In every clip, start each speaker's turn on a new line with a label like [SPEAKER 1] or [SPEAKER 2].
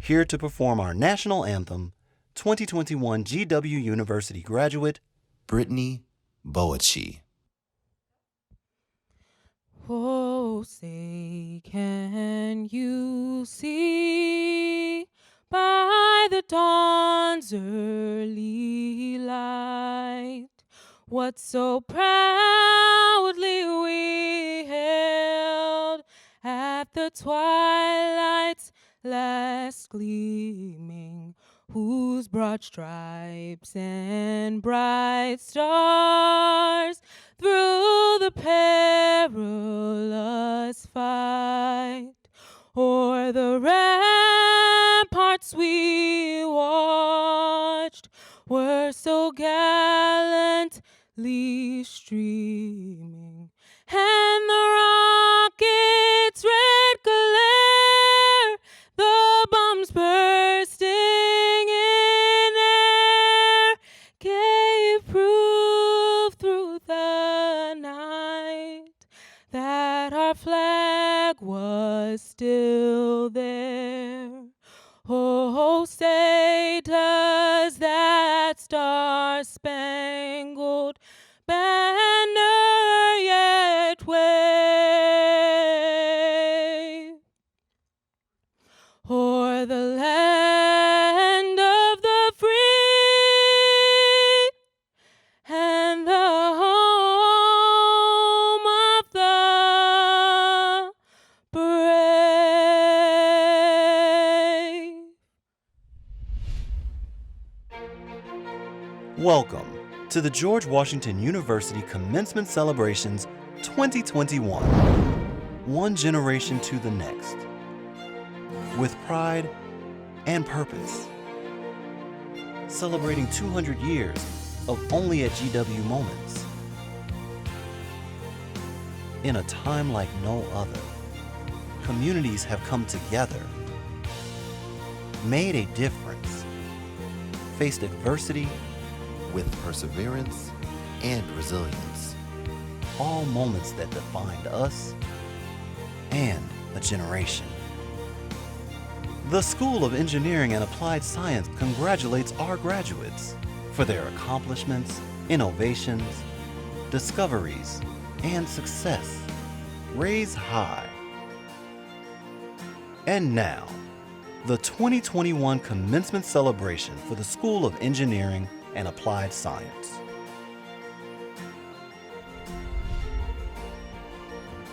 [SPEAKER 1] here to perform our national anthem, 2021 GW University graduate,
[SPEAKER 2] Brittany Boachi.
[SPEAKER 3] Oh, say, can you see by the dawn's early light what so proudly we hailed at the twilight's last gleaming, whose broad stripes and bright stars through the perilous fight o'er the ramparts we watched were so gallantly streaming, and the rocket's red glare, the bombs bursting in air, gave proof through the night that our flag was still there. Oh, say does that star-spangled banner yet wave o'er the land of the free and the home of the brave?
[SPEAKER 1] welcome to the George Washington University Commencement Celebrations 2021, one generation to the next, with pride and purpose, celebrating 200 years of only at GW moments. In a time like no other, communities have come together, made a difference, faced adversity
[SPEAKER 2] With perseverance and resilience.
[SPEAKER 1] all moments that defined us and a generation. The School of Engineering and Applied Science congratulates our graduates for their accomplishments, innovations, discoveries, and success. Raise high. And now, the 2021 commencement celebration for the School of Engineering and Applied Science.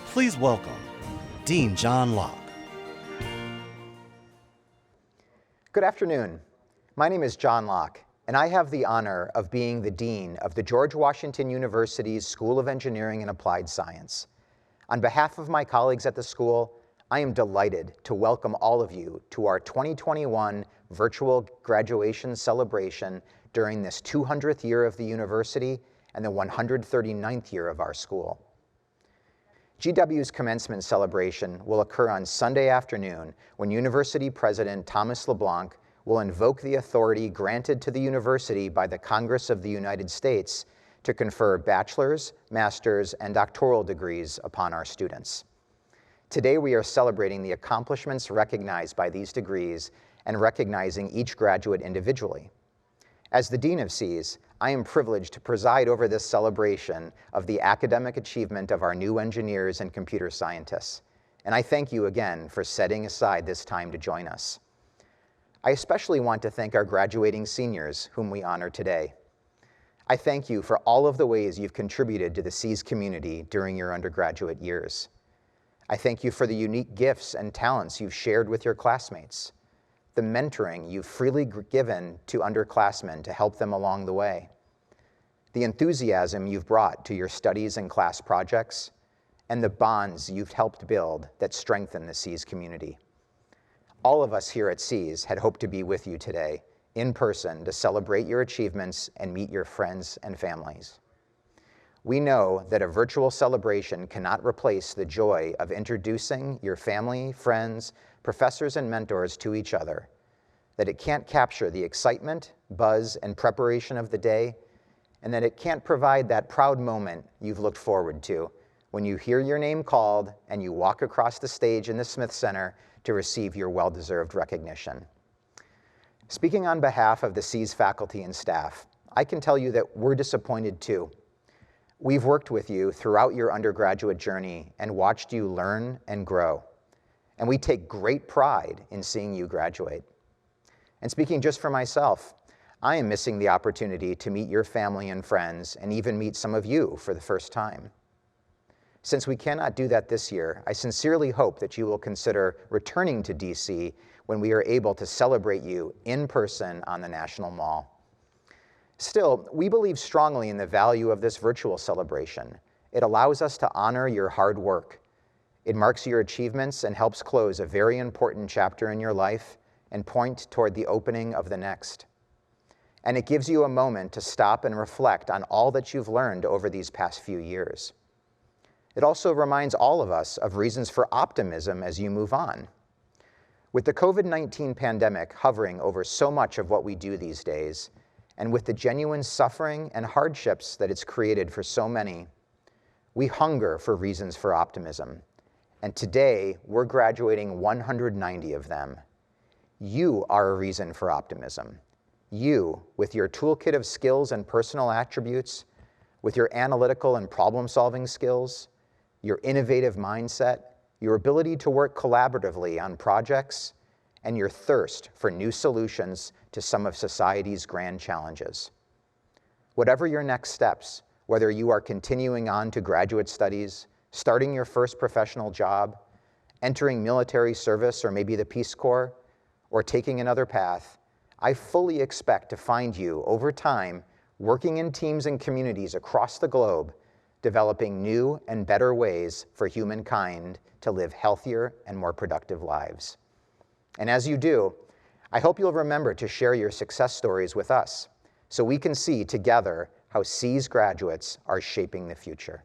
[SPEAKER 1] Please welcome Dean John Locke.
[SPEAKER 4] Good afternoon. My name is John Locke, and I have the honor of being the Dean of the George Washington University's School of Engineering and Applied Science. On behalf of my colleagues at the school, I am delighted to welcome all of you to our 2021 virtual graduation celebration during this 200th year of the university and the 139th year of our school. GW's commencement celebration will occur on Sunday afternoon when University President Thomas LeBlanc will invoke the authority granted to the university by the Congress of the United States to confer bachelor's, master's, and doctoral degrees upon our students. Today we are celebrating the accomplishments recognized by these degrees and recognizing each graduate individually. As the Dean of SEAS, I am privileged to preside over this celebration of the academic achievement of our new engineers and computer scientists, and I thank you again for setting aside this time to join us. I especially want to thank our graduating seniors, whom we honor today. I thank you for all of the ways you've contributed to the SEAS community during your undergraduate years. I thank you for the unique gifts and talents you've shared with your classmates, the mentoring you've freely given to underclassmen to help them along the way, the enthusiasm you've brought to your studies and class projects, and the bonds you've helped build that strengthen the SEAS community. All of us here at SEAS had hoped to be with you today, in person, to celebrate your achievements and meet your friends and families. We know that a virtual celebration cannot replace the joy of introducing your family, friends, professors, and mentors to each other, that it can't capture the excitement, buzz, and preparation of the day, and that it can't provide that proud moment you've looked forward to when you hear your name called and you walk across the stage in the Smith Center to receive your well-deserved recognition. Speaking on behalf of the SEAS faculty and staff, I can tell you that we're disappointed too. We've worked with you throughout your undergraduate journey and watched you learn and grow. And we take great pride in seeing you graduate. And speaking just for myself, I am missing the opportunity to meet your family and friends and even meet some of you for the first time. Since we cannot do that this year, I sincerely hope that you will consider returning to DC when we are able to celebrate you in person on the National Mall. Still, we believe strongly in the value of this virtual celebration. It allows us to honor your hard work. It marks your achievements and helps close a very important chapter in your life and point toward the opening of the next. And it gives you a moment to stop and reflect on all that you've learned over these past few years. It also reminds all of us of reasons for optimism as you move on. With the COVID-19 pandemic hovering over so much of what we do these days, and with the genuine suffering and hardships that it's created for so many, we hunger for reasons for optimism. And today, we're graduating 190 of them. You are a reason for optimism. You, with your toolkit of skills and personal attributes, with your analytical and problem-solving skills, your innovative mindset, your ability to work collaboratively on projects, and your thirst for new solutions to some of society's grand challenges. Whatever your next steps, whether you are continuing on to graduate studies, starting your first professional job, entering military service or maybe the Peace Corps, or taking another path, I fully expect to find you over time working in teams and communities across the globe, developing new and better ways for humankind to live healthier and more productive lives. And as you do, I hope you'll remember to share your success stories with us so we can see together how SEAS graduates are shaping the future.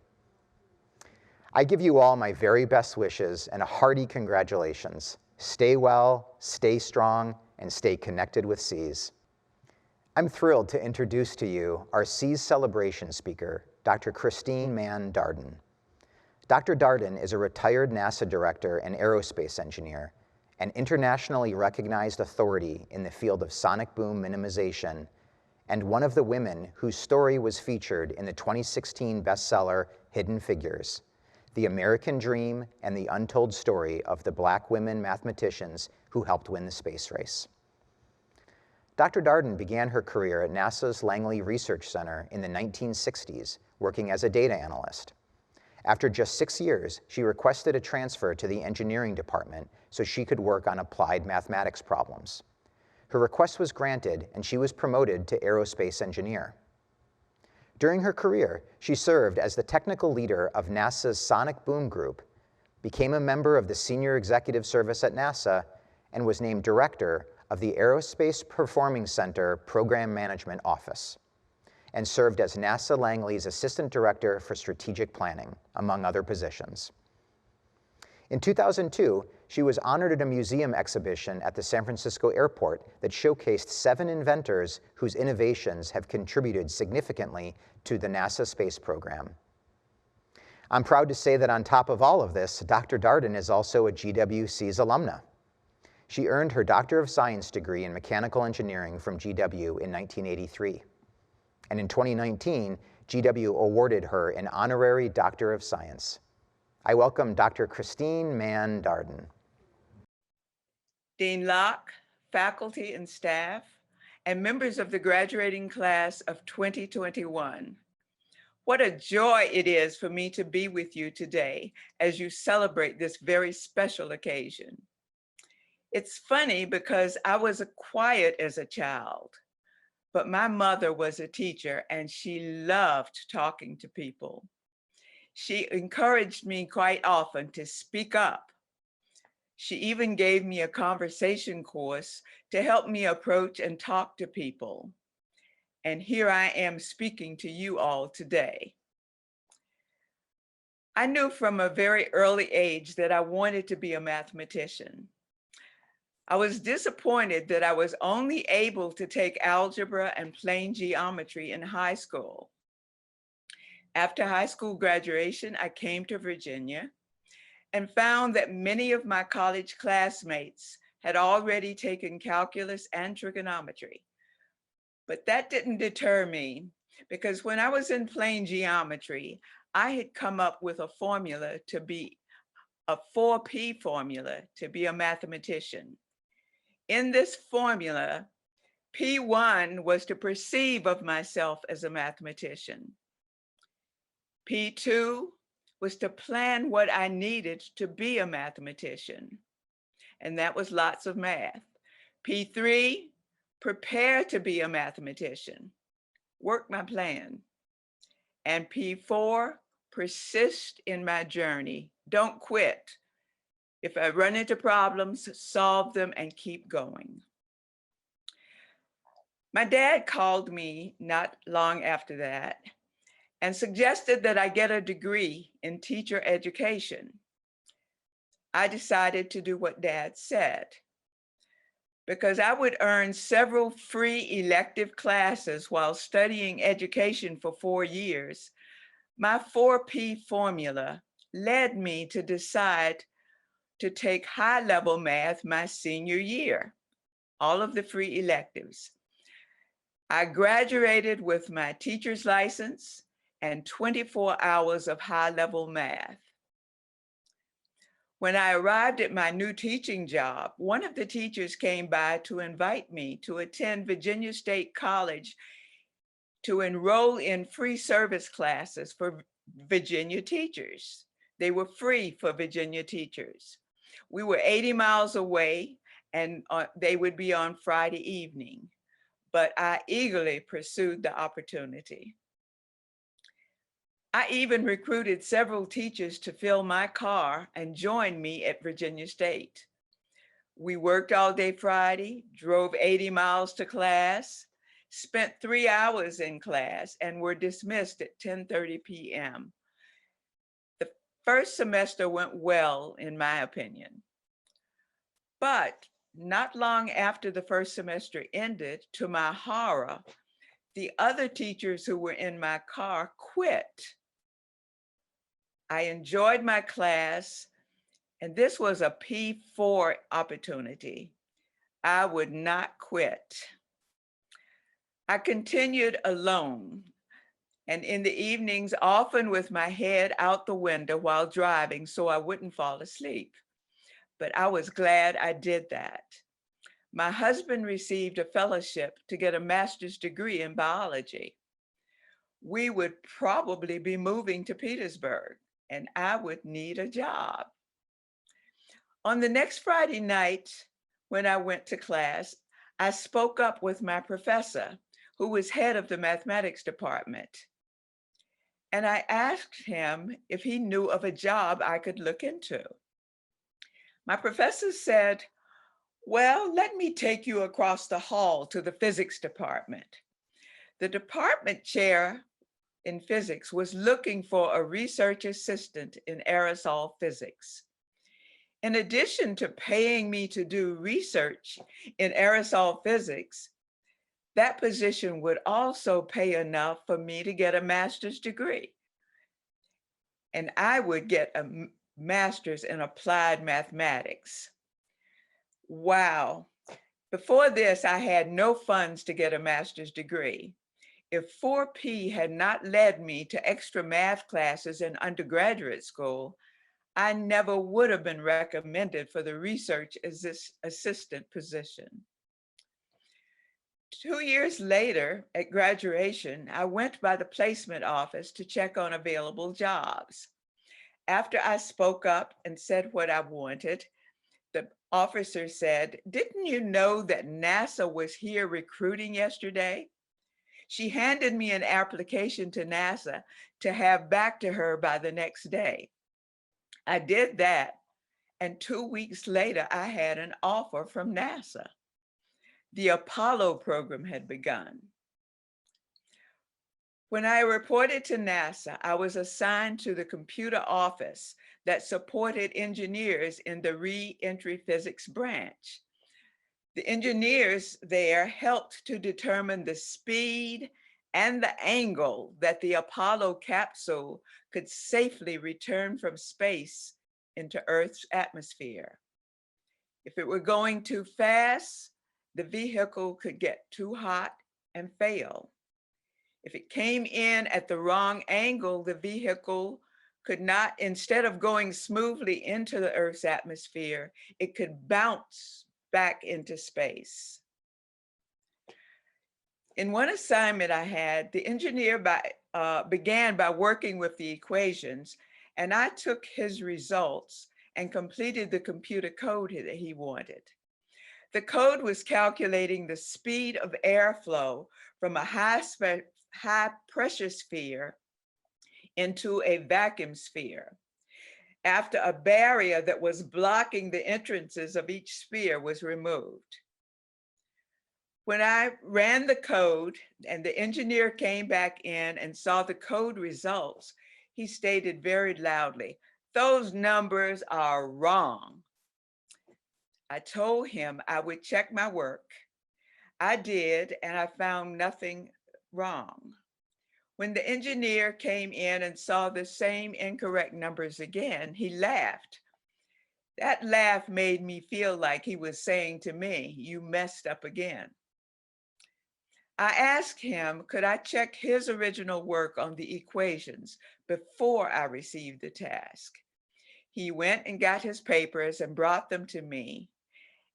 [SPEAKER 4] I give you all my very best wishes and a hearty congratulations. Stay well, stay strong, and stay connected with SEAS. I'm thrilled to introduce to you our SEAS celebration speaker, Dr. Christine Mann Darden. Dr. Darden is a retired NASA director and aerospace engineer, an internationally recognized authority in the field of sonic boom minimization, and one of the women whose story was featured in the 2016 bestseller Hidden Figures, The American Dream and the Untold Story of the Black Women Mathematicians Who Helped Win the Space Race. Dr. Darden began her career at NASA's Langley Research Center in the 1960s, working as a data analyst. After just 6 years, she requested a transfer to the engineering department so she could work on applied mathematics problems. Her request was granted, and she was promoted to aerospace engineer. During her career, she served as the technical leader of NASA's Sonic Boom Group, became a member of the Senior Executive Service at NASA, and was named director of the Aerospace Performing Center Program Management Office, and served as NASA Langley's Assistant Director for Strategic Planning, among other positions. In 2002, she was honored at a museum exhibition at the San Francisco airport that showcased 7 inventors whose innovations have contributed significantly to the NASA space program. I'm proud to say that on top of all of this, Dr. Darden is also a GWC's alumna. She earned her Doctor of Science degree in Mechanical Engineering from GW in 1983. And in 2019, GW awarded her an honorary Doctor of Science. I welcome Dr. Christine Mann Darden.
[SPEAKER 5] Dean Locke, faculty and staff, and members of the graduating class of 2021. What a joy it is for me to be with you today as you celebrate this very special occasion. It's funny because I was quiet as a child, but my mother was a teacher and she loved talking to people. She encouraged me quite often to speak up. She even gave me a conversation course to help me approach and talk to people. And here I am speaking to you all today. I knew from a very early age that I wanted to be a mathematician. I was disappointed that I was only able to take algebra and plane geometry in high school. After high school graduation, I came to Virginia and found that many of my college classmates had already taken calculus and trigonometry. But that didn't deter me, because when I was in plane geometry, I had come up with a 4P formula to be a mathematician. In this formula, P1 was to perceive of myself as a mathematician. P2 was to plan what I needed to be a mathematician, and that was lots of math. P3, prepare to be a mathematician, work my plan. And P4, persist in my journey, don't quit. If I run into problems, solve them and keep going. My dad called me not long after that and suggested that I get a degree in teacher education. I decided to do what Dad said, because I would earn several free elective classes while studying education for 4 years. My 4P formula led me to decide to take high-level math my senior year, all of the free electives. I graduated with my teacher's license and 24 hours of high-level math. When I arrived at my new teaching job, one of the teachers came by to invite me to attend Virginia State College to enroll in free service classes for Virginia teachers. They were free for Virginia teachers. We were 80 miles away, and they would be on Friday evening, but I eagerly pursued the opportunity. I even recruited several teachers to fill my car and join me at Virginia State. We worked all day Friday, drove 80 miles to class, spent 3 hours in class, and were dismissed at 10:30 p.m. The first semester went well, in my opinion. But not long after the first semester ended, to my horror, the other teachers who were in my car quit. I enjoyed my class, and this was a P4 opportunity. I would not quit. I continued alone, and in the evenings, often with my head out the window while driving so I wouldn't fall asleep. But I was glad I did that. My husband received a fellowship to get a master's degree in biology. We would probably be moving to Petersburg, and I would need a job. On the next Friday night, when I went to class, I spoke up with my professor, who was head of the mathematics department. And I asked him if he knew of a job I could look into. My professor said, "Well, let me take you across the hall to the physics department." The department chair in physics was looking for a research assistant in aerosol physics. In addition to paying me to do research in aerosol physics, that position would also pay enough for me to get a master's degree. And I would get a master's in applied mathematics. Wow. Before this, I had no funds to get a master's degree. If 4P had not led me to extra math classes in undergraduate school, I never would have been recommended for the research assistant position. 2 years later, at graduation, I went by the placement office to check on available jobs. After I spoke up and said what I wanted, the officer said, "Didn't you know that NASA was here recruiting yesterday?" She handed me an application to NASA to have back to her by the next day. I did that, and 2 weeks later, I had an offer from NASA. The Apollo program had begun. When I reported to NASA, I was assigned to the computer office that supported engineers in the re-entry physics branch. The engineers there helped to determine the speed and the angle that the Apollo capsule could safely return from space into Earth's atmosphere. If it were going too fast, the vehicle could get too hot and fail. If it came in at the wrong angle, the vehicle could not, instead of going smoothly into the Earth's atmosphere, it could bounce back into space. In one assignment I had, the engineer began by working with the equations, and I took his results and completed the computer code that he wanted. The code was calculating the speed of airflow from a high pressure sphere into a vacuum sphere after a barrier that was blocking the entrances of each sphere was removed. When I ran the code and the engineer came back in and saw the code results, he stated very loudly, "Those numbers are wrong." I told him I would check my work. I did, and I found nothing wrong. When the engineer came in and saw the same incorrect numbers again, he laughed. That laugh made me feel like he was saying to me, "You messed up again." I asked him, could I check his original work on the equations before I received the task? He went and got his papers and brought them to me.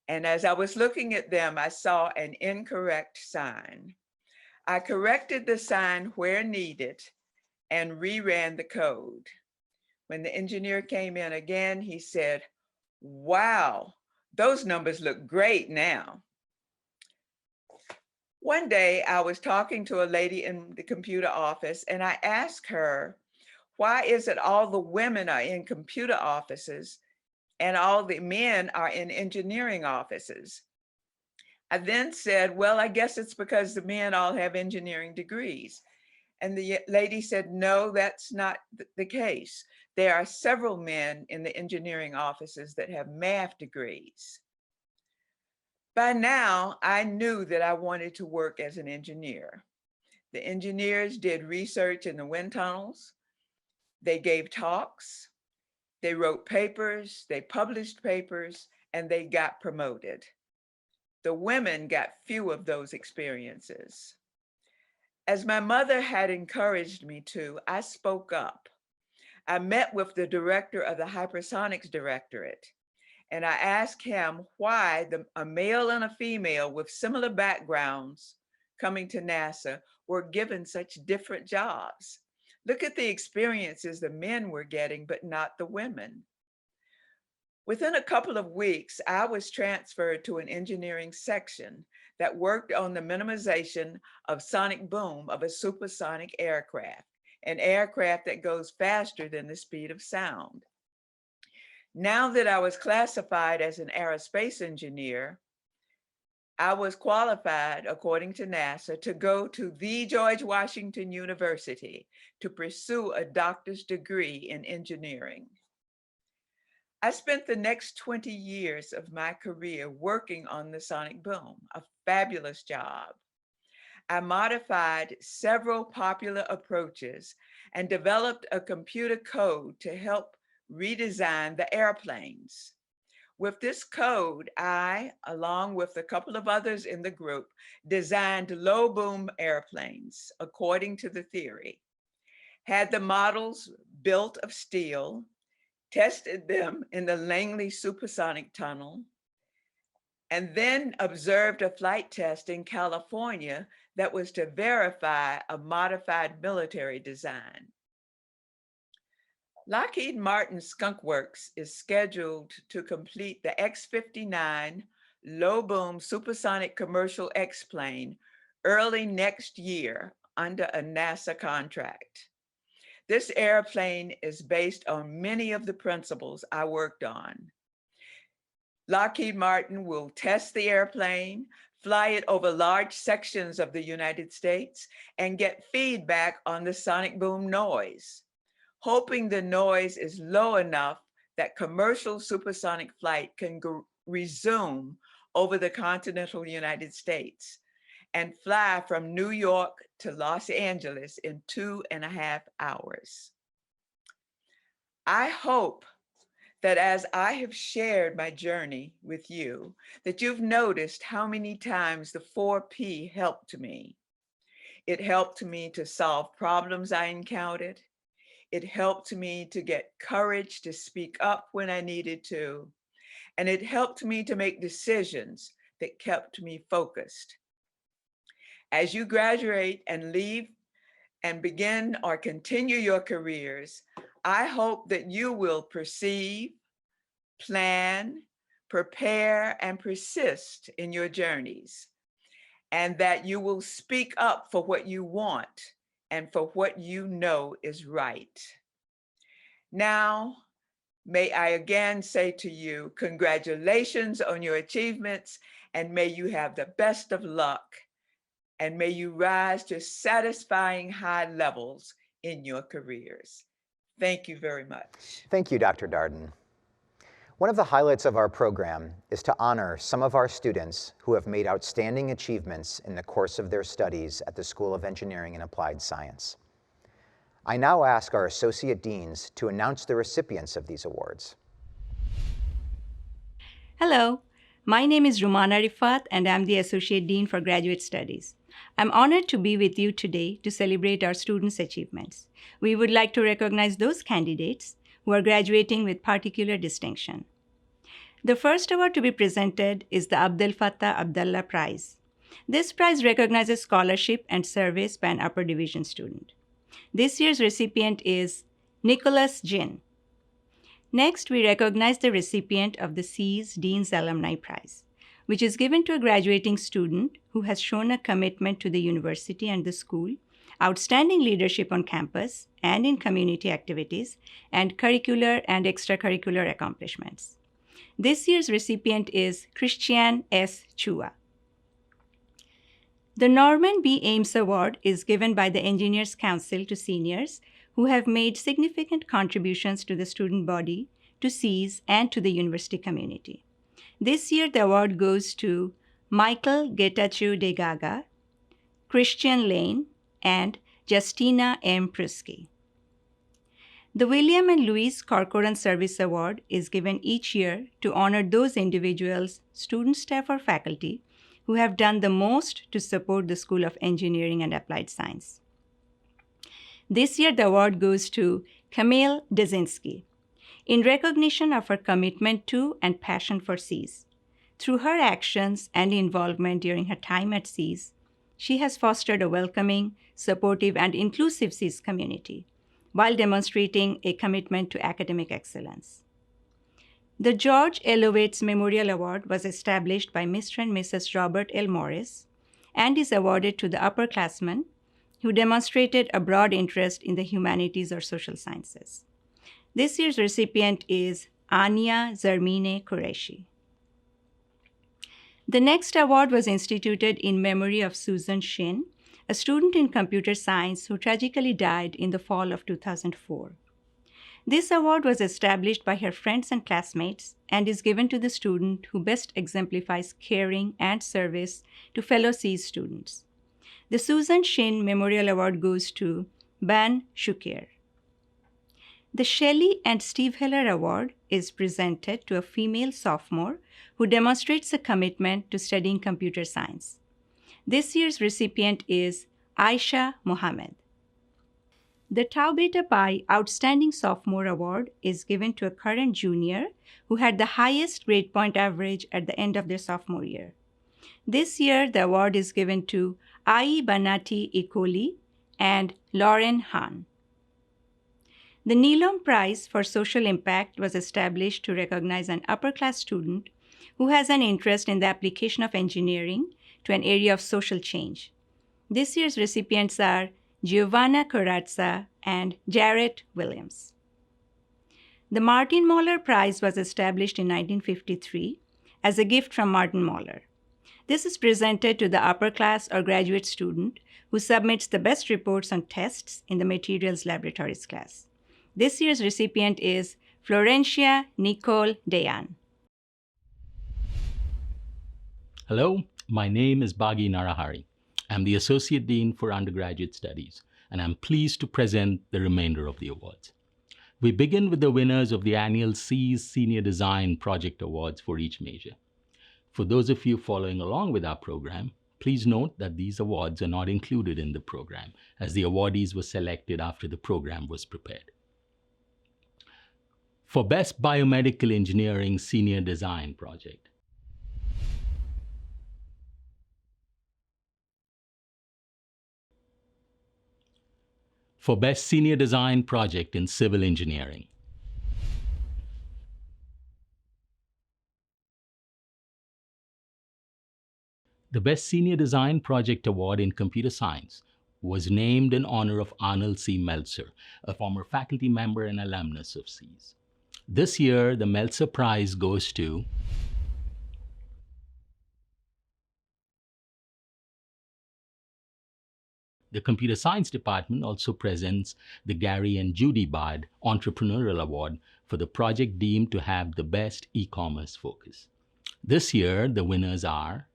[SPEAKER 5] And as I was looking at them, I saw an incorrect sign. I corrected the sign where needed and reran the code. When the engineer came in again, he said, "Wow, those numbers look great now." One day I was talking to a lady in the computer office, and I asked her, why is it all the women are in computer offices and all the men are in engineering offices? I then said, well, I guess it's because the men all have engineering degrees. And the lady said, no, that's not the case. There are several men in the engineering offices that have math degrees. By now, I knew that I wanted to work as an engineer. The engineers did research in the wind tunnels. They gave talks. They wrote papers. They published papers, and they got promoted. The women got few of those experiences. As my mother had encouraged me to, I spoke up. I met with the director of the Hypersonics Directorate, and I asked him why a male and a female with similar backgrounds coming to NASA were given such different jobs. Look at the experiences the men were getting, but not the women. Within a couple of weeks, I was transferred to an engineering section that worked on the minimization of sonic boom of a supersonic aircraft, an aircraft that goes faster than the speed of sound. Now that I was classified as an aerospace engineer, I was qualified, according to NASA, to go to the George Washington University to pursue a doctor's degree in engineering. I spent the next 20 years of my career working on the sonic boom, a fabulous job. I modified several popular approaches and developed a computer code to help redesign the airplanes. With this code, I, along with a couple of others in the group, designed low boom airplanes according to the theory, had the models built of steel, tested them in the Langley Supersonic Tunnel, and then observed a flight test in California that was to verify a modified military design. Lockheed Martin Skunk Works is scheduled to complete the X-59 low-boom supersonic commercial X-plane early next year under a NASA contract. This airplane is based on many of the principles I worked on. Lockheed Martin will test the airplane, fly it over large sections of the United States, and get feedback on the sonic boom noise, hoping the noise is low enough that commercial supersonic flight can resume over the continental United States and fly from New York to Los Angeles in 2.5 hours. I hope that as I have shared my journey with you, that you've noticed how many times the 4P helped me. It helped me to solve problems I encountered. It helped me to get courage to speak up when I needed to. And it helped me to make decisions that kept me focused. As you graduate and leave and begin or continue your careers, I hope that you will perceive, plan, prepare, and persist in your journeys, and that you will speak up for what you want and for what you know is right. Now, may I again say to you, congratulations on your achievements, and may you have the best of luck, and may you rise to satisfying high levels in your careers. Thank you very much.
[SPEAKER 4] Thank you, Dr. Darden. One of the highlights of our program is to honor some of our students who have made outstanding achievements in the course of their studies at the School of Engineering and Applied Science. I now ask our Associate Deans to announce the recipients of these awards.
[SPEAKER 6] Hello, my name is Rumana Rifat and I'm the Associate Dean for Graduate Studies. I'm honored to be with you today to celebrate our students' achievements. We would like to recognize those candidates who are graduating with particular distinction. The first award to be presented is the Abdel Fattah Abdallah Prize. This prize recognizes scholarship and service by an upper division student. This year's recipient is Nicholas Jin. Next, we recognize the recipient of the SEAS Dean's Alumni Prize, which is given to a graduating student who has shown a commitment to the university and the school, outstanding leadership on campus and in community activities, and curricular and extracurricular accomplishments. This year's recipient is Christian S. Chua. The Norman B. Ames Award is given by the Engineers Council to seniors who have made significant contributions to the student body, to SEAS, and to the university community. This year, the award goes to Michael Getachew de Gaga, Christian Lane, and Justina M. Prusky. The William and Louise Corcoran Service Award is given each year to honor those individuals, students, staff, or faculty who have done the most to support the School of Engineering and Applied Science. This year, the award goes to Camille Dzezinski in recognition of her commitment to and passion for SEAS. Through her actions and involvement during her time at SEAS, she has fostered a welcoming, supportive, and inclusive SEAS community while demonstrating a commitment to academic excellence. The George L. Ovates Memorial Award was established by Mr. and Mrs. Robert L. Morris and is awarded to the upperclassmen who demonstrated a broad interest in the humanities or social sciences. This year's recipient is Ania Zarmine Qureshi. The next award was instituted in memory of Susan Shin, a student in computer science who tragically died in the fall of 2004. This award was established by her friends and classmates and is given to the student who best exemplifies caring and service to fellow SEAS students. The Susan Shin Memorial Award goes to Ban Shukir. The Shelley and Steve Heller Award is presented to a female sophomore who demonstrates a commitment to studying computer science. This year's recipient is Aisha Mohammed. The Tau Beta Pi Outstanding Sophomore Award is given to a current junior who had the highest grade point average at the end of their sophomore year. This year, the award is given to Ai Banati Ikoli and Lauren Han. The Neelom Prize for Social Impact was established to recognize an upper-class student who has an interest in the application of engineering to an area of social change. This year's recipients are Giovanna Corazza and Jarrett Williams. The Martin Moller Prize was established in 1953 as a gift from Martin Moller. This is presented to the upper class or graduate student who submits the best reports on tests in the Materials Laboratories class. This year's recipient is Florencia Nicole Deyan.
[SPEAKER 7] Hello, my name is Bagi Narahari. I'm the Associate Dean for Undergraduate Studies, and I'm pleased to present the remainder of the awards. We begin with the winners of the annual SEAS Senior Design Project Awards for each major. For those of you following along with our program, please note that these awards are not included in the program, as the awardees were selected after the program was prepared. For Best Biomedical Engineering Senior Design Project, for Best Senior Design Project in Civil Engineering, the Best Senior Design Project Award in Computer Science was named in honor of Arnold C. Meltzer, a former faculty member and alumnus of SEAS. This year, the Meltzer Prize goes to the Computer Science Department. Also presents the Gary and Judy Bard Entrepreneurial Award for the project deemed to have the best e-commerce focus. This year, the winners are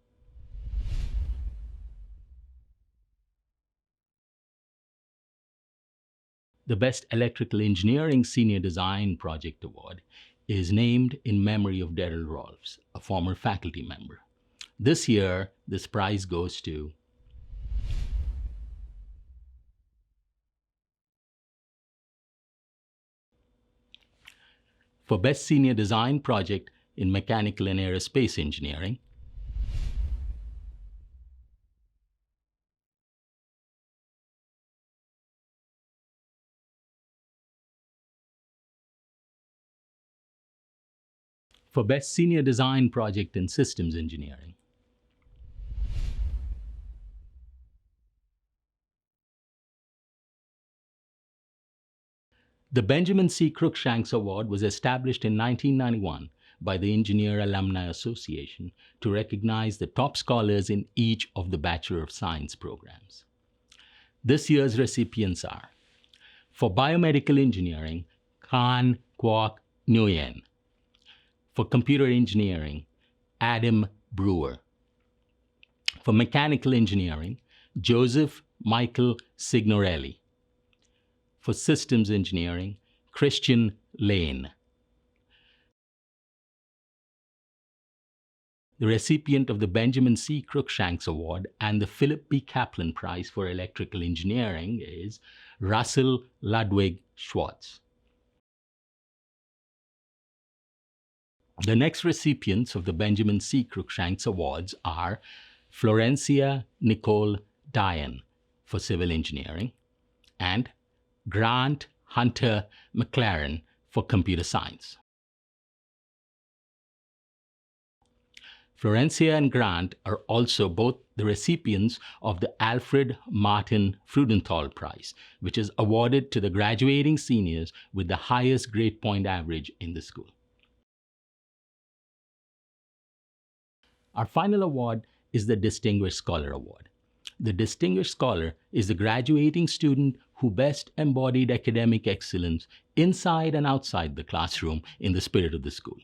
[SPEAKER 7] the Best Electrical Engineering Senior Design Project Award is named in memory of Daryl Rolfs, a former faculty member. This year, this prize goes to for Best Senior Design Project in Mechanical and Aerospace Engineering, for Best Senior Design Project in Systems Engineering, the Benjamin C. Cruikshanks Award was established in 1991 by the Engineer Alumni Association to recognize the top scholars in each of the Bachelor of Science programs. This year's recipients are, for Biomedical Engineering, Khan Kwok Nguyen; for Computer Engineering, Adam Brewer; for Mechanical Engineering, Joseph Michael Signorelli; for Systems Engineering, Christian Lane. The recipient of the Benjamin C. Cruikshanks Award and the Philip B. Kaplan Prize for Electrical Engineering is Russell Ludwig Schwartz. The next recipients of the Benjamin C. Cruikshanks Awards are Florencia Nicole Diane for Civil Engineering and Grant Hunter McLaren for Computer Science. Florencia and Grant are also both the recipients of the Alfred Martin Freudenthal Prize, which is awarded to the graduating seniors with the highest grade point average in the school. Our final award is the Distinguished Scholar Award. The Distinguished Scholar is the graduating student who best embodied academic excellence inside and outside the classroom in the spirit of the school.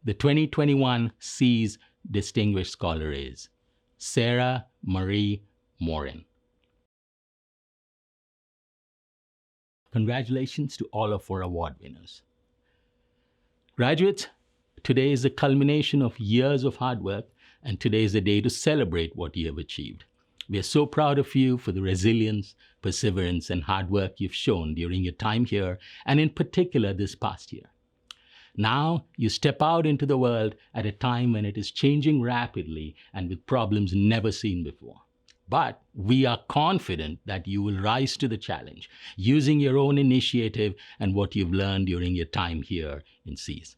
[SPEAKER 7] The 2021 SEAS Distinguished Scholar is Sarah Marie Morin. Congratulations to all of our award winners. Graduates, today is the culmination of years of hard work, and today is the day to celebrate what you have achieved. We are so proud of you for the resilience, perseverance, and hard work you've shown during your time here, and in particular this past year. Now you step out into the world at a time when it is changing rapidly and with problems never seen before. But we are confident that you will rise to the challenge using your own initiative and what you've learned during your time here in SEAS.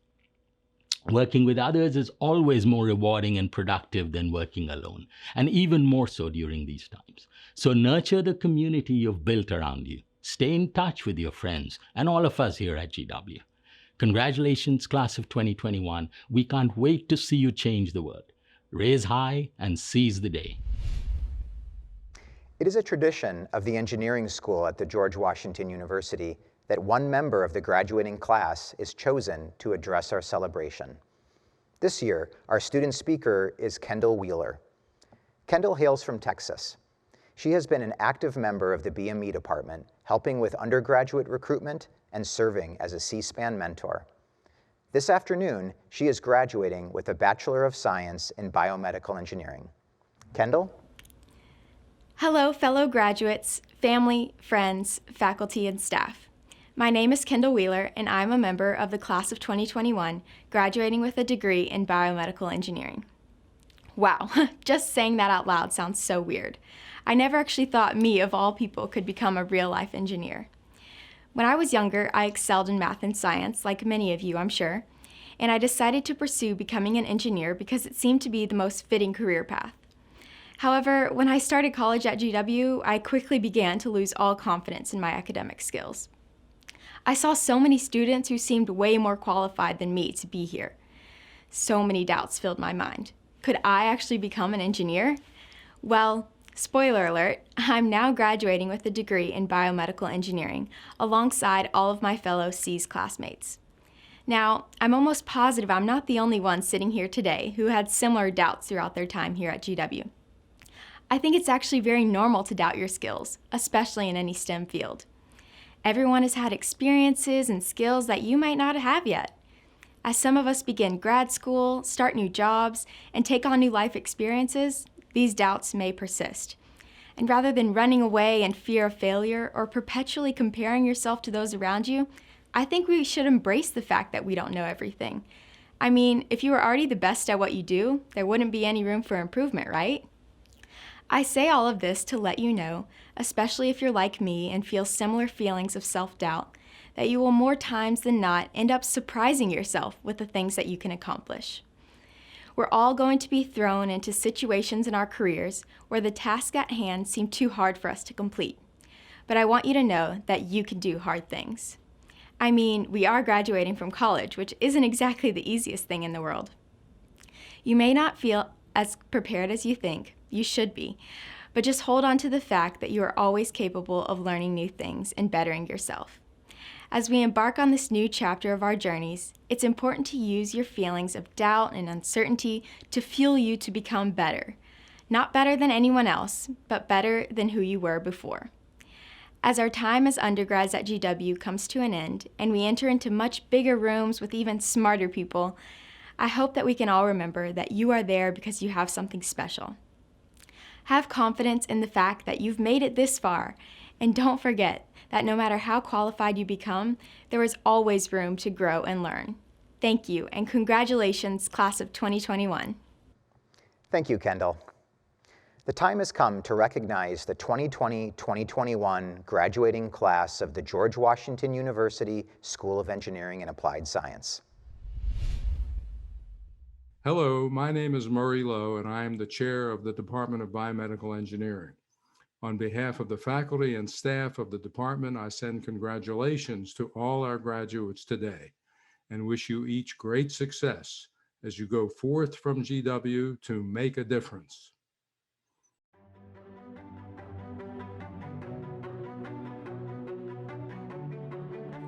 [SPEAKER 7] Working with others is always more rewarding and productive than working alone, and even more so during these times. So nurture the community you've built around you. Stay in touch with your friends and all of us here at GW. Congratulations, class of 2021. We can't wait to see you change the world. Raise high and seize the day.
[SPEAKER 4] It is a tradition of the engineering school at the George Washington University that one member of the graduating class is chosen to address our celebration. This year, our student speaker is Kendall Wheeler. Kendall hails from Texas. She has been an active member of the BME department, helping with undergraduate recruitment and serving as a C-SPAN mentor. This afternoon, she is graduating with a Bachelor of Science in Biomedical Engineering. Kendall?
[SPEAKER 8] Hello, fellow graduates, family, friends, faculty, and staff. My name is Kendall Wheeler, and I'm a member of the class of 2021, graduating with a degree in biomedical engineering. Wow, just saying that out loud sounds so weird. I never actually thought me, of all people, could become a real-life engineer. When I was younger, I excelled in math and science, like many of you, I'm sure, and I decided to pursue becoming an engineer because it seemed to be the most fitting career path. However, when I started college at GW, I quickly began to lose all confidence in my academic skills. I saw so many students who seemed way more qualified than me to be here. So many doubts filled my mind. Could I actually become an engineer? Well, spoiler alert, I'm now graduating with a degree in biomedical engineering alongside all of my fellow SEAS classmates. Now, I'm almost positive I'm not the only one sitting here today who had similar doubts throughout their time here at GW. I think it's actually very normal to doubt your skills, especially in any STEM field. Everyone has had experiences and skills that you might not have yet. As some of us begin grad school, start new jobs, and take on new life experiences, these doubts may persist. And rather than running away in fear of failure or perpetually comparing yourself to those around you, I think we should embrace the fact that we don't know everything. I mean, if you were already the best at what you do, there wouldn't be any room for improvement, right? I say all of this to let you know, especially if you're like me and feel similar feelings of self-doubt, that you will more times than not end up surprising yourself with the things that you can accomplish. We're all going to be thrown into situations in our careers where the tasks at hand seem too hard for us to complete. But I want you to know that you can do hard things. I mean, we are graduating from college, which isn't exactly the easiest thing in the world. You may not feel as prepared as you think. You should be. But just hold on to the fact that you are always capable of learning new things and bettering yourself. As we embark on this new chapter of our journeys, it's important to use your feelings of doubt and uncertainty to fuel you to become better. Not better than anyone else, but better than who you were before. As our time as undergrads at GW comes to an end and we enter into much bigger rooms with even smarter people, I hope that we can all remember that you are there because you have something special. Have confidence in the fact that you've made it this far, and don't forget that no matter how qualified you become, there is always room to grow and learn. Thank you, and congratulations, class of 2021.
[SPEAKER 4] Thank you, Kendall. The time has come to recognize the 2020-2021 graduating class of the George Washington University School of Engineering and Applied Science.
[SPEAKER 9] Hello, my name is Murray Lowe, and I am the chair of the Department of Biomedical Engineering. On behalf of the faculty and staff of the department, I send congratulations to all our graduates today and wish you each great success as you go forth from GW to make a difference.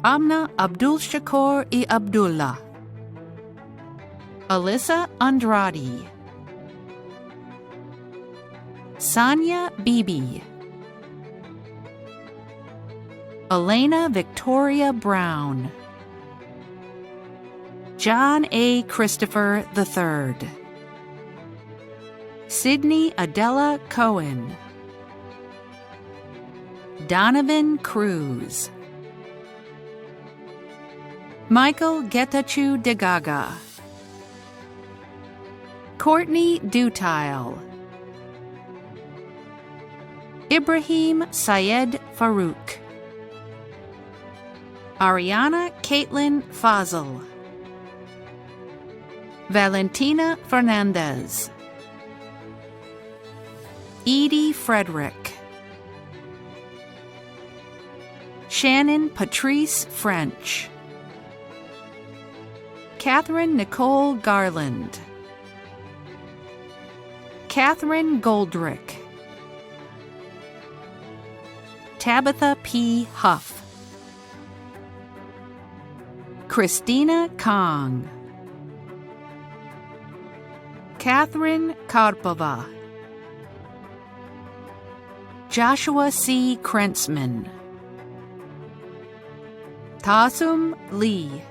[SPEAKER 10] Amna Abdul Shakur e Abdullah. Alyssa Andrade. Sanya Bibi. Elena Victoria Brown. John A. Christopher III. Sydney Adela Cohen. Donovan Cruz. Michael Getachew Degaga. Courtney Dutile. Ibrahim Syed Farouk. Ariana Caitlin Fazl. Valentina Fernandez. Edie Frederick. Shannon Patrice French. Catherine Nicole Garland. Catherine Goldrick. Tabitha P. Huff. Christina Kong. Catherine Karpova. Joshua C. Krentzman, Tasum Lee,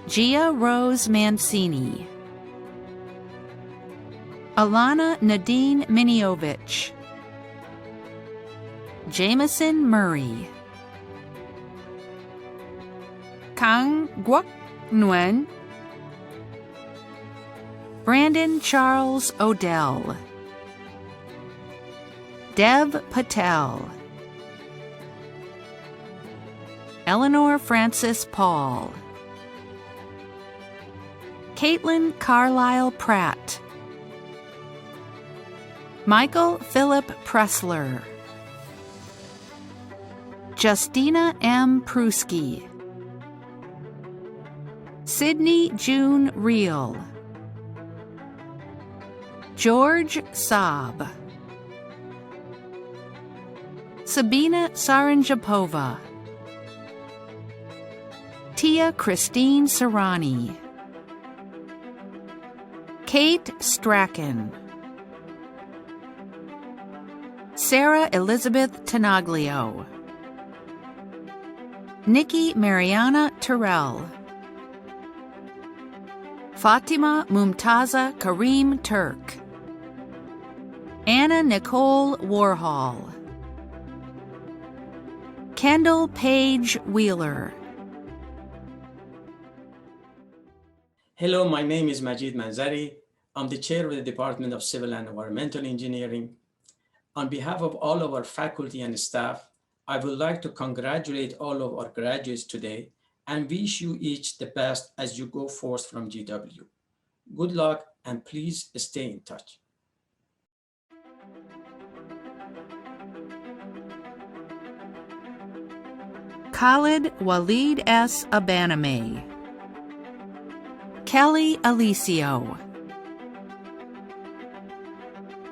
[SPEAKER 10] Gia Rose Mancini, Alana Nadine Miniovich, Jameson Murray, Kang Guok Nguyen, Brandon Charles Odell, Dev Patel, Eleanor Francis Paul, Caitlin Carlisle Pratt, Michael Philip Pressler, Justina M. Pruski, Sydney June Reel, George Saab, Sabina Saranjapova, Tia Christine Serrani, Kate Strachan, Sarah Elizabeth Tanaglio, Nikki Mariana Terrell, Fatima Mumtaza Kareem Turk, Anna Nicole Warhol, Kendall Page Wheeler.
[SPEAKER 11] Hello, my name is Majid Manzari. I'm the chair of the Department of Civil and Environmental Engineering. On behalf of all of our faculty and staff, I would like to congratulate all of our graduates today and wish you each the best as you go forth from GW. Good luck and please stay in touch.
[SPEAKER 10] Khalid Walid S. Abaname, Kelly Alicio,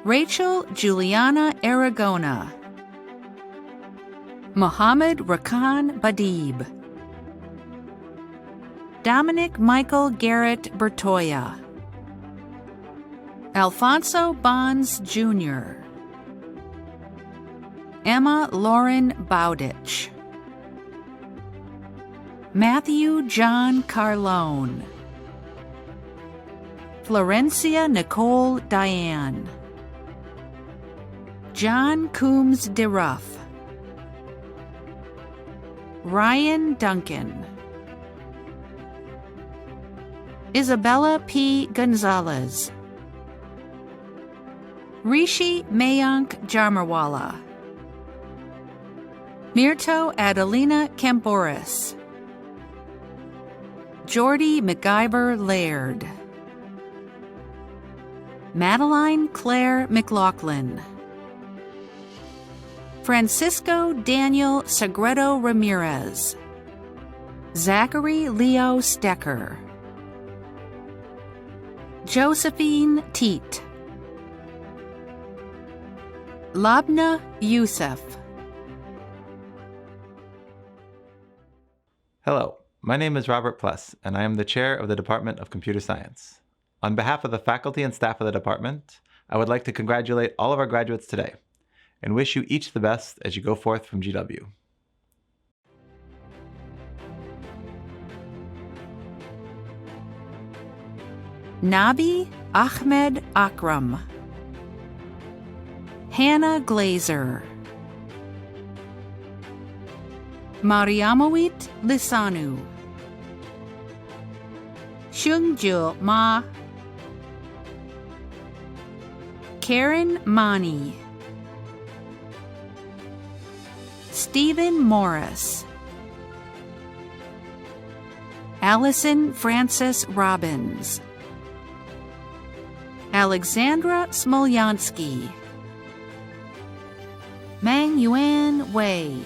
[SPEAKER 10] Rachel Juliana Aragona, Mohammed Rakan Badib, Dominic Michael Garrett Bertoya, Alfonso Bonds Jr., Emma Lauren Bowditch, Matthew John Carlone, Florencia Nicole Diane, John Coombs DeRuff, Ryan Duncan, Isabella P. Gonzalez, Rishi Mayank Jamarwala, Mirto Adelina Camporis, Jordy McIver Laird, Madeline Claire McLaughlin, Francisco Daniel Sagredo Ramirez, Zachary Leo Stecker, Josephine Teat, Labna Youssef.
[SPEAKER 12] Hello, my name is Robert Pless, and I am the chair of the Department of Computer Science. On behalf of the faculty and staff of the department, I would like to congratulate all of our graduates today and wish you each the best as you go forth from GW.
[SPEAKER 10] Nabi Ahmed Akram, Hannah Glazer, Mariamawit Lisanu, Shungjul Ma, Karen Mani, Stephen Morris, Allison Frances Robbins, Alexandra Smolyansky, Mang Yuan Wei,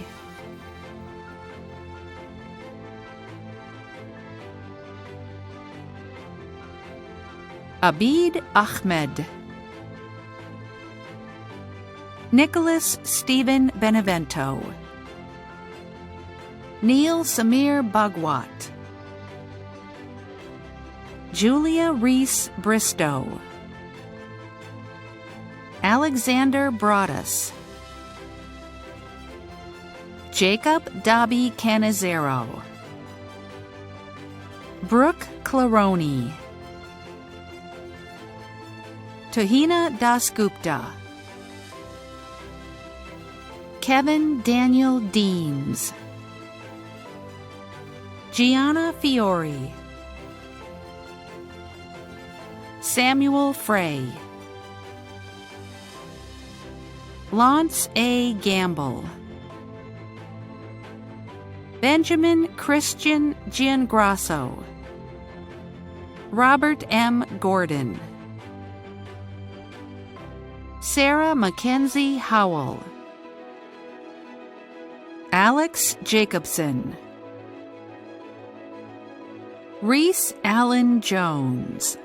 [SPEAKER 10] Abid Ahmed, Nicholas Stephen Benevento, Neil Samir Bhagwat, Julia Reese Bristow, Alexander Broadus, Jacob Dobby Canizero, Brooke Claroni, Tuhina Dasgupta, Kevin Daniel Deems, Gianna Fiore, Samuel Frey, Lance A. Gamble, Benjamin Christian Giangrasso, Robert M. Gordon, Sarah Mackenzie Howell, Alex Jacobson, Reese Allen Jones,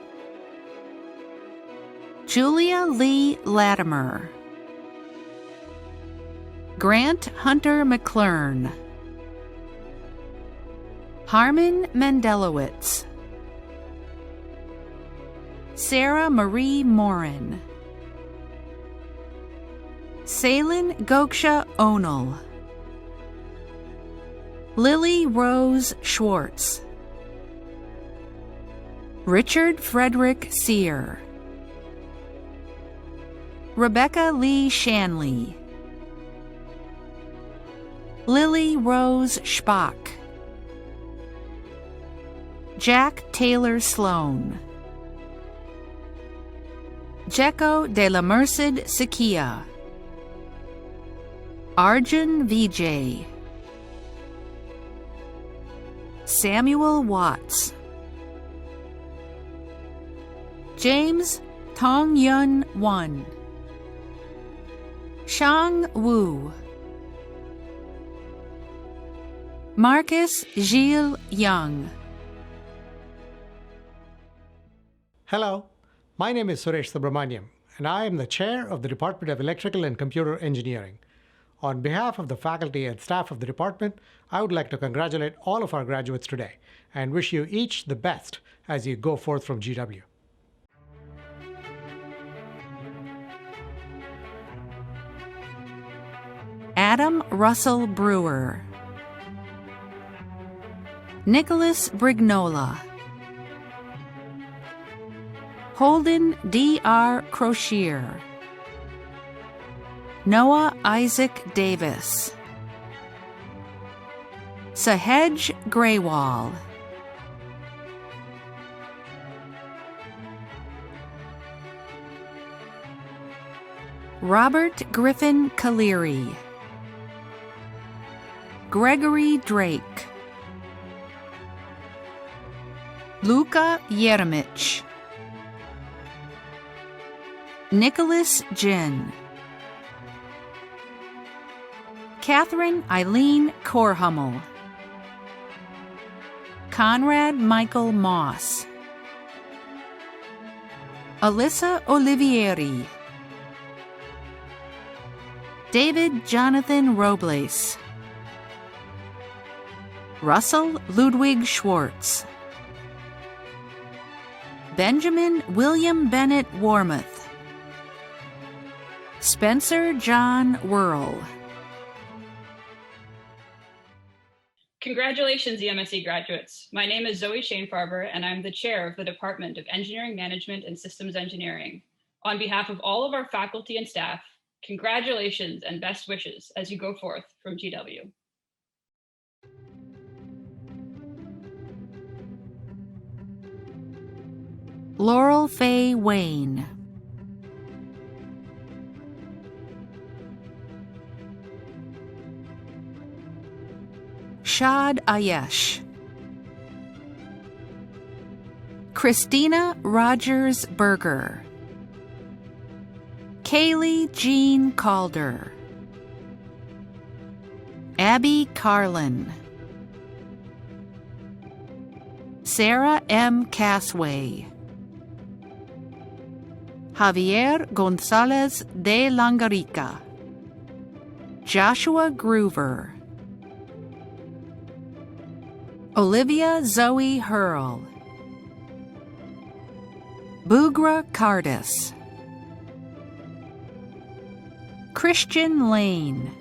[SPEAKER 10] Julia Lee Latimer, Grant Hunter McClurn, Harmon Mendelowitz, Sarah Marie Morin, Salin Goksha Onal, Lily Rose Schwartz, Richard Frederick Sear, Rebecca Lee Shanley, Lily Rose Schbach, Jack Taylor Sloan, Jekko de la Merced Sakia, Arjun Vijay, Samuel Watts, James Tong Yun Won, Shang Wu, Marcus Gilles Young.
[SPEAKER 13] Hello, my name is Suresh Subramaniam, and I am the chair of the Department of Electrical and Computer Engineering. On behalf of the faculty and staff of the department, I would like to congratulate all of our graduates today and wish you each the best as you go forth from GW.
[SPEAKER 10] Adam Russell Brewer, Nicholas Brignola, Holden D.R. Crozier, Noah Isaac Davis, Sahej Graywall, Robert Griffin Kaleri, Gregory Drake, Luka Jeremic, Nicholas Jin, Catherine Eileen Korhummel, Conrad Michael Moss, Alyssa Olivieri, David Jonathan Robles, Russell Ludwig Schwartz, Benjamin William Bennett Warmoth, Spencer John Whirl.
[SPEAKER 14] Congratulations, EMSE graduates. My name is Zoe Shanefarber, and I'm the chair of the Department of Engineering Management and Systems Engineering. On behalf of all of our faculty and staff, congratulations and best wishes as you go forth from GW.
[SPEAKER 10] Laurel Faye Wayne, Shad Ayesh, Christina Rogers Berger, Kaylee Jean Calder, Abby Carlin, Sarah M. Casway, Javier Gonzalez de Langarica, Joshua Groover, Olivia Zoe Hurl, Bugra Cardis, Christian Lane,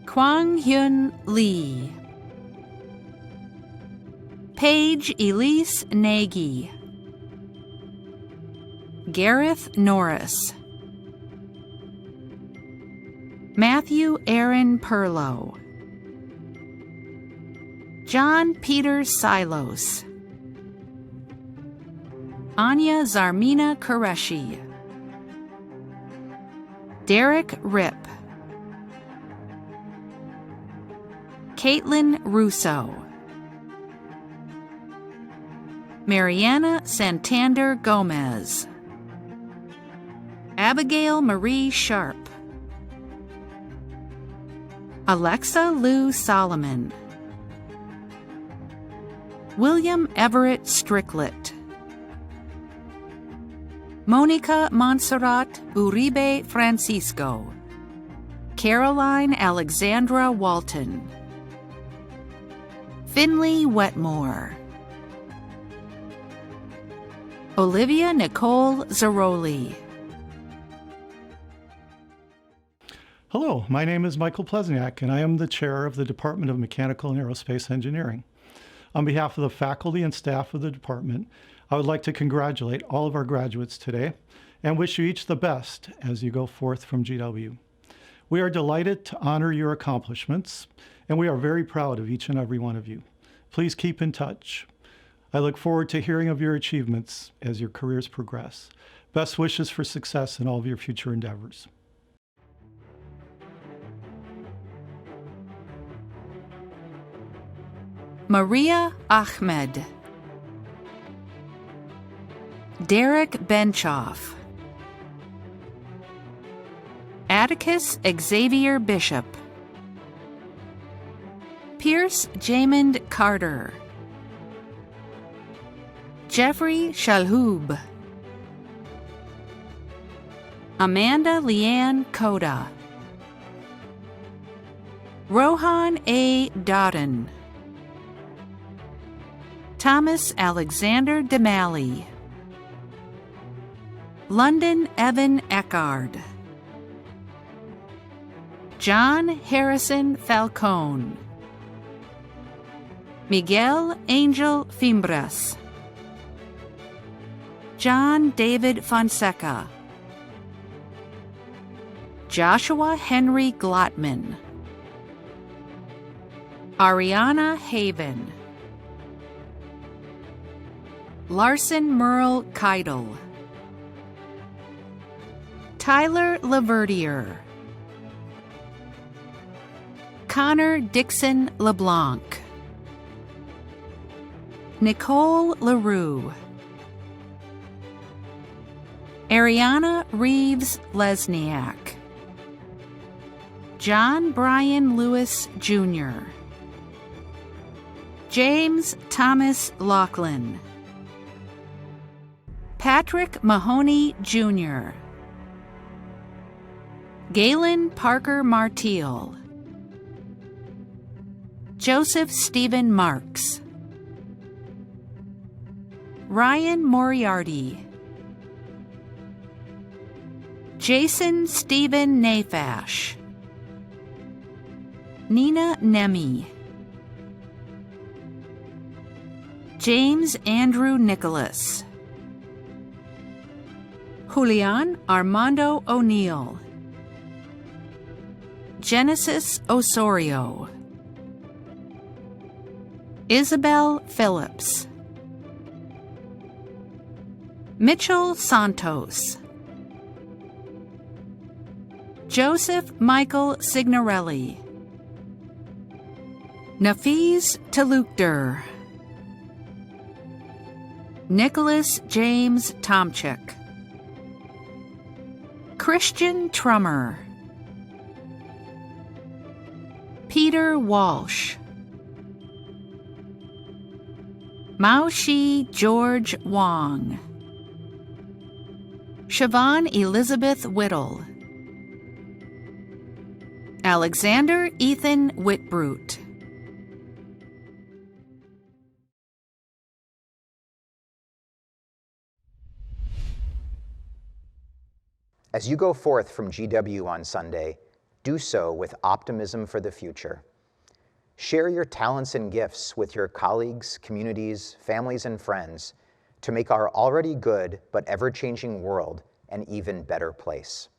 [SPEAKER 10] Kwang Hyun Lee, Paige Elise Nagy, Gareth Norris, Matthew Aaron Perlow, John Peter Silos, Anya Zarmina Qureshi, Derek Rip, Caitlin Russo, Mariana Santander Gomez, Abigail Marie Sharp, Alexa Lou Solomon, William Everett Stricklet, Monica Montserrat Uribe Francisco, Caroline Alexandra Walton, Finley Wetmore, Olivia Nicole Zaroli.
[SPEAKER 15] Hello, my name is Michael Plesniak, and I am the chair of the Department of Mechanical and Aerospace Engineering. On behalf of the faculty and staff of the department, I would like to congratulate all of our graduates today and wish you each the best as you go forth from GW. We are delighted to honor your accomplishments, and we are very proud of each and every one of you. Please keep in touch. I look forward to hearing of your achievements as your careers progress. Best wishes for success in all of your future endeavors.
[SPEAKER 10] Maria Ahmed, Derek Benchoff, Atticus Xavier Bishop, Pierce Jamond Carter, Jeffrey Shalhoub, Amanda Leanne Koda, Rohan A. Dodden, Thomas Alexander DeMalley, London Evan Eckard, John Harrison Falcone, Miguel Angel Fimbras, John David Fonseca, Joshua Henry Glotman, Ariana Haven, Larson Merle Keidel, Tyler Laverdier, Connor Dixon LeBlanc, Nicole LaRue, Ariana Reeves Lesniak, John Brian Lewis Jr., James Thomas Laughlin, Patrick Mahoney Jr., Galen Parker Martiel, Joseph Stephen Marks, Ryan Moriarty, Jason Stephen Nafash, Nina Nemi, James Andrew Nicholas, Julian Armando O'Neill, Genesis Osorio, Isabel Phillips, Mitchell Santos, Joseph Michael Signorelli, Nafiz Talukder, Nicholas James Tomchik, Christian Trummer, Peter Walsh, Mao-Shi George Wong, Siobhan Elizabeth Whittle, Alexander Ethan Whitbrute,
[SPEAKER 4] As you go forth from GW on Sunday, do so with optimism for the future. Share your talents and gifts with your colleagues, communities, families, and friends to make our already good but ever-changing world an even better place.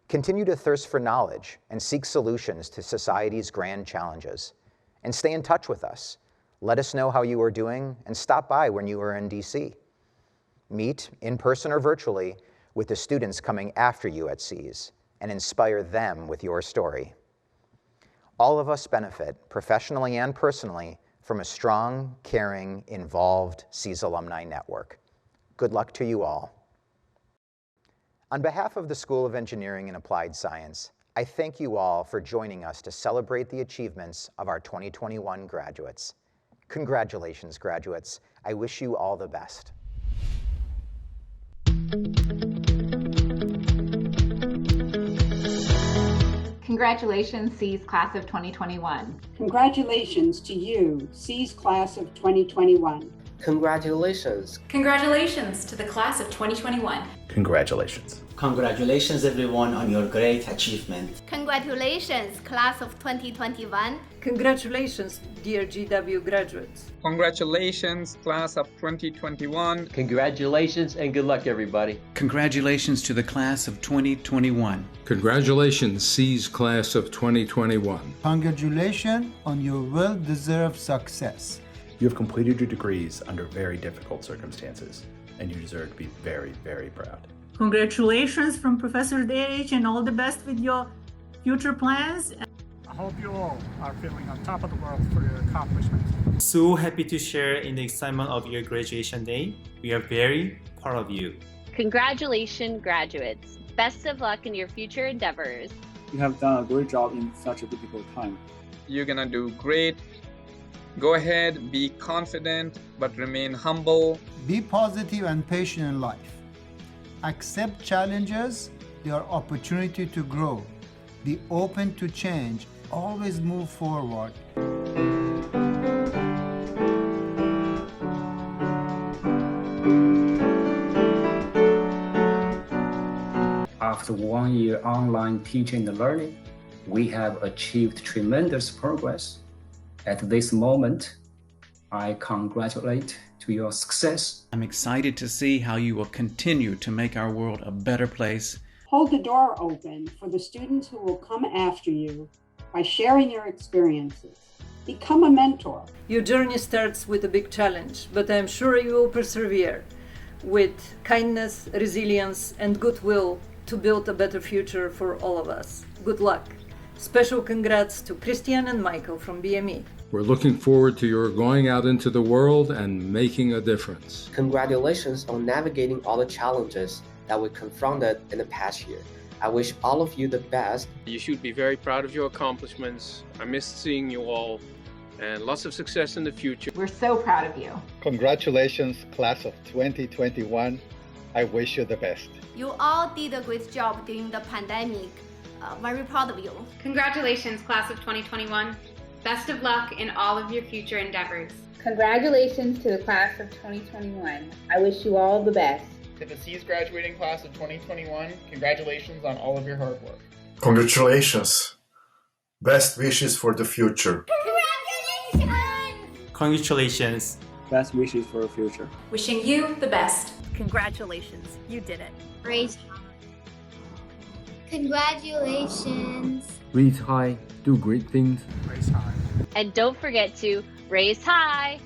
[SPEAKER 4] Continue to thirst for knowledge and seek solutions to society's grand challenges. And stay in touch with us. Let us know how you are doing and stop by when you are in DC. Meet, in person or virtually, with the students coming after you at SEAS and inspire them with your story. All of us benefit, professionally and personally, from a strong, caring, involved SEAS alumni network. Good luck to you all. On behalf of the School of Engineering and Applied Science, I thank you all for joining us to celebrate the achievements of our 2021 graduates. Congratulations, graduates. I wish you all the best.
[SPEAKER 16] Congratulations, SEAS Class of 2021.
[SPEAKER 17] Congratulations to you, SEAS Class of 2021.
[SPEAKER 18] Congratulations.
[SPEAKER 19] Congratulations to the Class of 2021.
[SPEAKER 20] Congratulations.
[SPEAKER 21] Congratulations everyone on your great achievement.
[SPEAKER 22] Congratulations, Class of 2021.
[SPEAKER 23] Congratulations, dear GW graduates.
[SPEAKER 24] Congratulations, Class of 2021.
[SPEAKER 25] Congratulations and good luck, everybody.
[SPEAKER 26] Congratulations to the Class of 2021.
[SPEAKER 9] Congratulations, SEAS Class of 2021.
[SPEAKER 27] Congratulations on your well-deserved success.
[SPEAKER 20] You have completed your degrees under very difficult circumstances, and you deserve to be very, very proud.
[SPEAKER 28] Congratulations from Professor Derich and all the best with your future plans.
[SPEAKER 29] I hope you all are feeling on top of the world for your accomplishments.
[SPEAKER 30] So happy to share in the excitement of your graduation day. We are very proud of you.
[SPEAKER 31] Congratulations, graduates. Best of luck in your future endeavors.
[SPEAKER 32] You have done a great job in such a difficult time.
[SPEAKER 24] You're gonna do great. Go ahead, be confident, but remain humble.
[SPEAKER 27] Be positive and patient in life. Accept challenges, they are opportunity to grow. Be open to change, always move forward.
[SPEAKER 32] After 1 year online teaching and learning, we have achieved tremendous progress. At this moment, I congratulate to your success.
[SPEAKER 26] I'm excited to see how you will continue to make our world a better place.
[SPEAKER 17] Hold the door open for the students who will come after you by sharing your experiences. Become a mentor.
[SPEAKER 23] Your journey starts with a big challenge, but I'm sure you will persevere with kindness, resilience, and goodwill to build a better future for all of us. Good luck. Special congrats to Christian and Michael from BME.
[SPEAKER 9] We're looking forward to your going out into the world and making a difference.
[SPEAKER 18] Congratulations on navigating all the challenges that we confronted in the past year. I wish all of you the best.
[SPEAKER 33] You should be very proud of your accomplishments. I missed seeing you all, and lots of success in the future.
[SPEAKER 16] We're so proud of you.
[SPEAKER 34] Congratulations, Class of 2021. I wish you the best.
[SPEAKER 22] You all did a great job during the pandemic. Very proud of you.
[SPEAKER 19] Congratulations, Class of 2021. Best of luck in all of your future endeavors.
[SPEAKER 16] Congratulations to the Class of 2021. I wish you all the best.
[SPEAKER 35] To the SEAS graduating Class of 2021, congratulations on all of your hard work.
[SPEAKER 36] Congratulations. Best wishes for the future.
[SPEAKER 19] Congratulations!
[SPEAKER 30] Congratulations.
[SPEAKER 32] Best wishes for the future.
[SPEAKER 19] Wishing you the best.
[SPEAKER 37] Congratulations, you did it.
[SPEAKER 22] Raise high. Congratulations.
[SPEAKER 38] Raise high, do great things.
[SPEAKER 29] Raise high.
[SPEAKER 31] And don't forget to raise high.